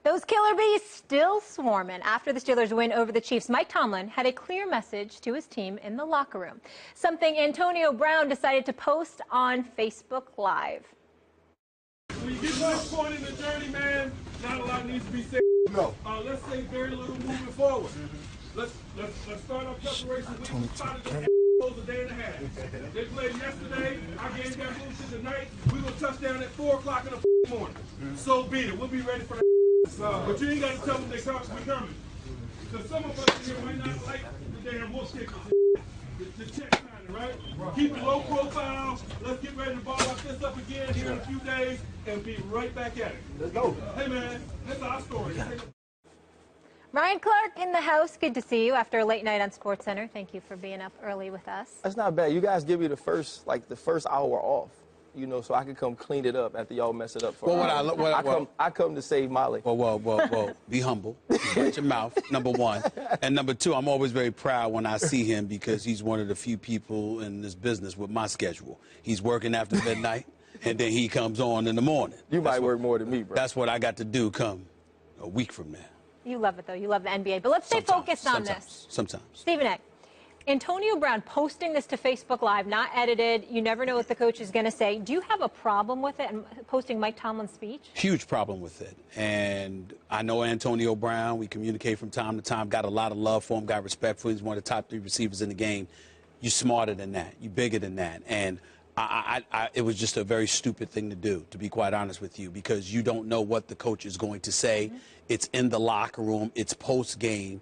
Those killer bees still swarming. After the Steelers' win over the Chiefs, Mike Tomlin had a clear message to his team in the locker room, something Antonio Brown decided to post on Facebook Live. When you get to this point in the journey, man, not a lot needs to be said. No. Let's say very little moving forward. Let's start our preparation. We started the a day and a half. They played yesterday. Our game got moved to tonight. We will touchdown at 4 o'clock in the morning. So be it. We'll be ready for that. But you ain't got to tell them they're coming. Because some of us here might not like the damn wolf kickers. The check signing, right? Keep it low profile. Let's get ready to ball our fist up again here in a few days and be right back at it. Let's go. Hey, man, that's our story. Ryan Clark in the house. Good to see you after a late night on SportsCenter. Thank you for being up early with us. That's not bad. You guys give me the first hour off, you know, so I can come clean it up after y'all mess it up for me. I come to save Molly. Well, be humble. Watch your mouth, number one. And number two, I'm always very proud when I see him because he's one of the few people in this business with my schedule. He's working after midnight, and then he comes on in the morning. You might work more than me, bro. That's what I got to do come a week from now. You love it, though. You love the NBA. But let's stay focused on this. Sometimes. Stephen A., Antonio Brown posting this to Facebook Live, not edited. You never know what the coach is going to say. Do you have a problem with it and posting Mike Tomlin's speech? Huge problem with it. And I know Antonio Brown. We communicate from time to time. Got a lot of love for him. Got respect for him. He's one of the top 3 receivers in the game. You're smarter than that. You're bigger than that. And it was just a very stupid thing to do, to be quite honest with you, because you don't know what the coach is going to say. Mm-hmm. It's in the locker room. It's post-game.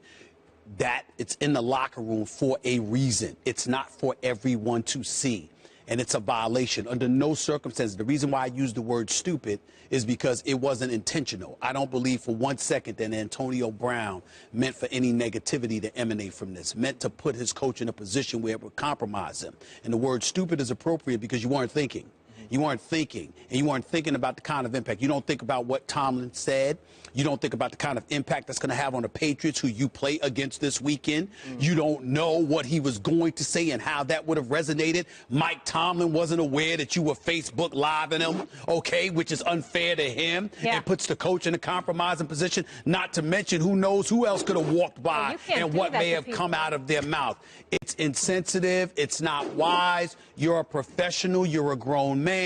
It's in the locker room for a reason. It's not for everyone to see. And it's a violation. Under no circumstances. The reason why I use the word stupid is because it wasn't intentional. I don't believe for 1 second that Antonio Brown meant for any negativity to emanate from this, meant to put his coach in a position where it would compromise him. And the word stupid is appropriate because you weren't thinking. You weren't thinking, and you weren't thinking about the kind of impact. You don't think about what Tomlin said. You don't think about the kind of impact that's going to have on the Patriots, who you play against this weekend. You don't know what he was going to say and how that would have resonated. Mike Tomlin wasn't aware that you were Facebook Living him, okay, which is unfair to him and puts the coach in a compromising position, not to mention who knows who else could have walked by and what may have come out of their mouth. It's insensitive. It's not wise. You're a professional. You're a grown man.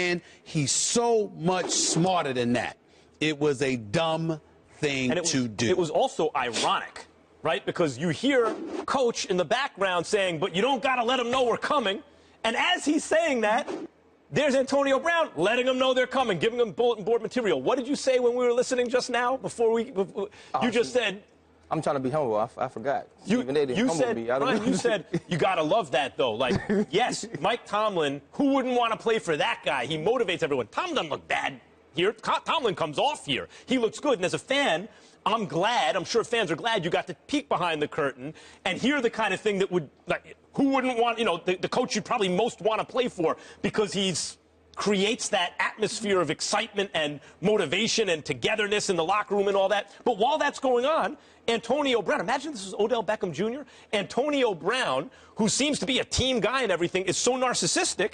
He's so much smarter than that. It was a dumb thing to do. It was also ironic, right? Because you hear Coach in the background saying, but you don't got to let them know we're coming. And as he's saying that, there's Antonio Brown letting them know they're coming, giving them bulletin board material. What did you say when we were listening just now? You just said... I'm trying to be humble. I forgot. You said you got to love that, though. Like, yes, Mike Tomlin, who wouldn't want to play for that guy? He motivates everyone. Tomlin doesn't look bad here. Tomlin comes off here. He looks good. And as a fan, I'm glad, I'm sure fans are glad you got to peek behind the curtain and hear the kind of thing that would, like, who wouldn't want, you know, the coach you'd probably most want to play for because he's creates that atmosphere of excitement and motivation and togetherness in the locker room and all that. But while that's going on, Antonio Brown, imagine this is Odell Beckham Jr. Antonio Brown, who seems to be a team guy and everything, is so narcissistic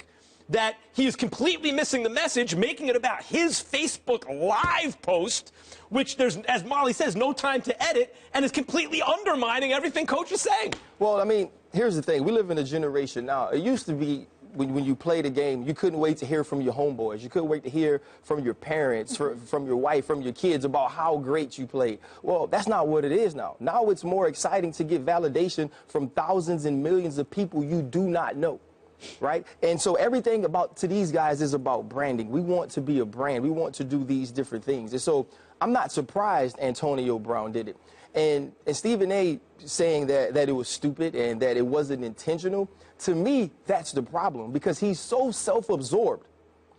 that he is completely missing the message, making it about his Facebook Live post, which there's, as Molly says, no time to edit, and is completely undermining everything Coach is saying. Well, I mean, here's the thing. We live in a generation now. It used to be when you played a game, you couldn't wait to hear from your homeboys. You couldn't wait to hear from your parents, from your wife, from your kids about how great you played. Well, that's not what it is now. Now it's more exciting to get validation from thousands and millions of people you do not know, right? And so everything to these guys is about branding. We want to be a brand. We want to do these different things. And so I'm not surprised Antonio Brown did it. And Stephen A. saying that it was stupid and that it wasn't intentional, to me, that's the problem because he's so self-absorbed,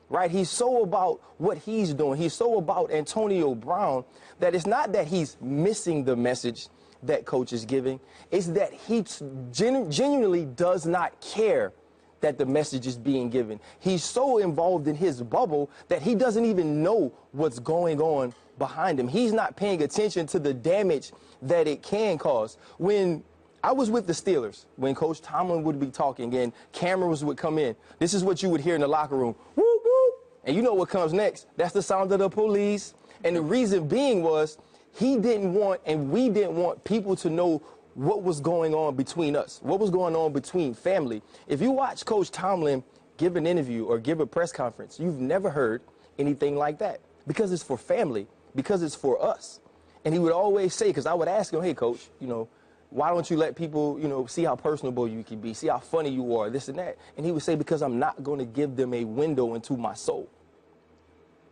right? He's so about what he's doing. He's so about Antonio Brown that it's not that he's missing the message that Coach is giving. It's that he genuinely does not care that the message is being given. He's so involved in his bubble that he doesn't even know what's going on behind him. He's not paying attention to the damage that it can cause. When I was with the Steelers, when Coach Tomlin would be talking and cameras would come in, this is what you would hear in the locker room. Whoop, whoop. And you know what comes next? That's the sound of the police. And the reason being was he didn't want, and we didn't want people to know what was going on between us, what was going on between family. If you watch Coach Tomlin give an interview or give a press conference, you've never heard anything like that, because it's for family, because it's for us. And he would always say, because I would ask him, hey, Coach, you know, why don't you let people, you know, see how personable you can be, see how funny you are, this and that. And he would say, because I'm not going to give them a window into my soul.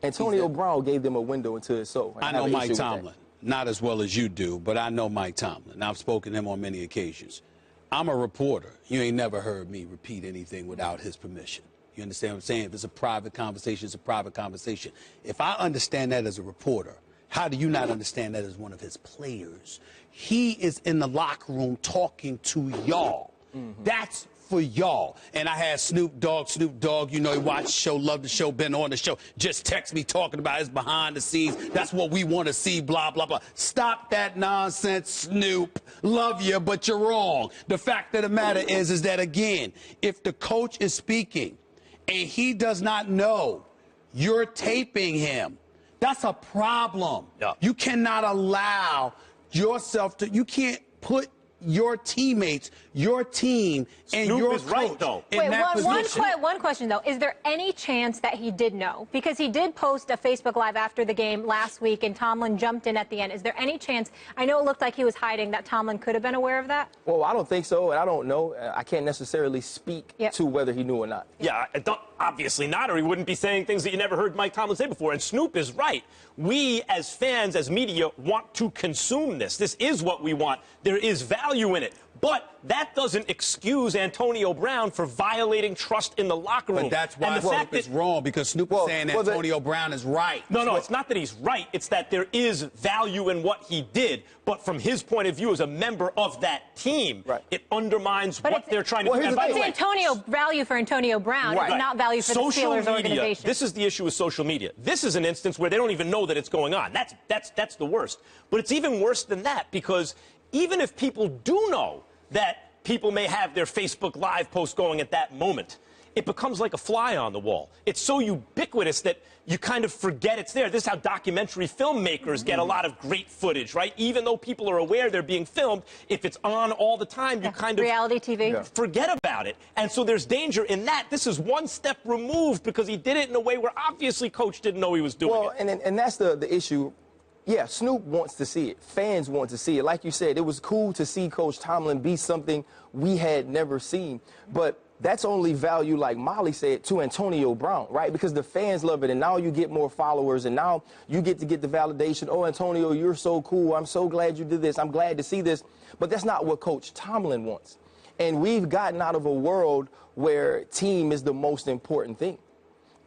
Antonio Brown gave them a window into his soul. I know Mike Tomlin, not as well as you do, but I know Mike Tomlin. I've spoken to him on many occasions. I'm a reporter. You ain't never heard me repeat anything without his permission. You understand what I'm saying? If it's a private conversation, it's a private conversation. If I understand that as a reporter, how do you not understand that as one of his players? He is in the locker room talking to y'all. That's for y'all. And I had Snoop Dogg, you know, he watched the show, loved the show, been on the show, just text me talking about his behind the scenes. That's what we want to see, blah, blah, blah. Stop that nonsense, Snoop. Love you, but you're wrong. The fact of the matter is that, again, if the coach is speaking and he does not know you're taping him, that's a problem. Yeah. You cannot allow yourself to, you can't put your teammates, your team, and Snoop your is coach right, though. in that position. One question, though. Is there any chance that he did know? Because he did post a Facebook Live after the game last week, and Tomlin jumped in at the end. Is there any chance, I know it looked like he was hiding, that Tomlin could have been aware of that? Well, I don't think so, and I don't know. I can't necessarily speak to whether he knew or not. Yeah, obviously not, or he wouldn't be saying things that you never heard Mike Tomlin say before. And Snoop is right. We, as fans, as media, want to consume this. This is what we want. There is value in it. But that doesn't excuse Antonio Brown for violating trust in the locker room. But that's why Snoop is wrong, because Snoop is saying Antonio Brown is right. No, it's not that he's right. It's that there is value in what he did. But from his point of view as a member of that team, it undermines what they're trying to do. And by the way, value for Antonio Brown, not value for the Steelers organization. This is the issue with social media. This is an instance where they don't even know that it's going on. That's the worst. But it's even worse than that, because even if people do know that people may have their Facebook Live post going at that moment, it becomes like a fly on the wall. It's so ubiquitous that you kind of forget it's there. This is how documentary filmmakers get a lot of great footage, right? Even though people are aware they're being filmed, if it's on all the time, you kind of reality TV forget about it. And so there's danger in that. This is one step removed, because he did it in a way where obviously Coach didn't know he was doing it. And that's the issue. Yeah, Snoop wants to see it. Fans want to see it. Like you said, it was cool to see Coach Tomlin be something we had never seen. But that's only value, like Molly said, to Antonio Brown, right? Because the fans love it, and now you get more followers, and now you get to get the validation. Oh, Antonio, you're so cool. I'm so glad you did this. I'm glad to see this. But that's not what Coach Tomlin wants. And we've gotten out of a world where team is the most important thing.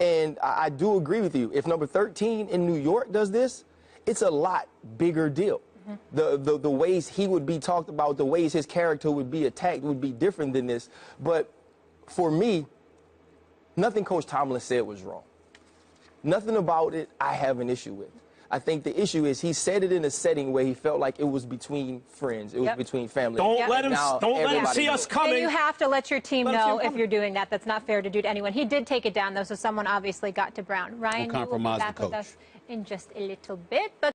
And I do agree with you. If number 13 in New York does this, it's a lot bigger deal. The ways he would be talked about, the ways his character would be attacked would be different than this. But for me, nothing Coach Tomlin said was wrong. Nothing about it I have an issue with. I think the issue is he said it in a setting where he felt like it was between friends. It was between family. Don't let him see us coming. And you have to let your team know if you're doing that. That's not fair to do to anyone. He did take it down, though, so someone obviously got to Brown. Ryan, you will be back with us in just a little bit. But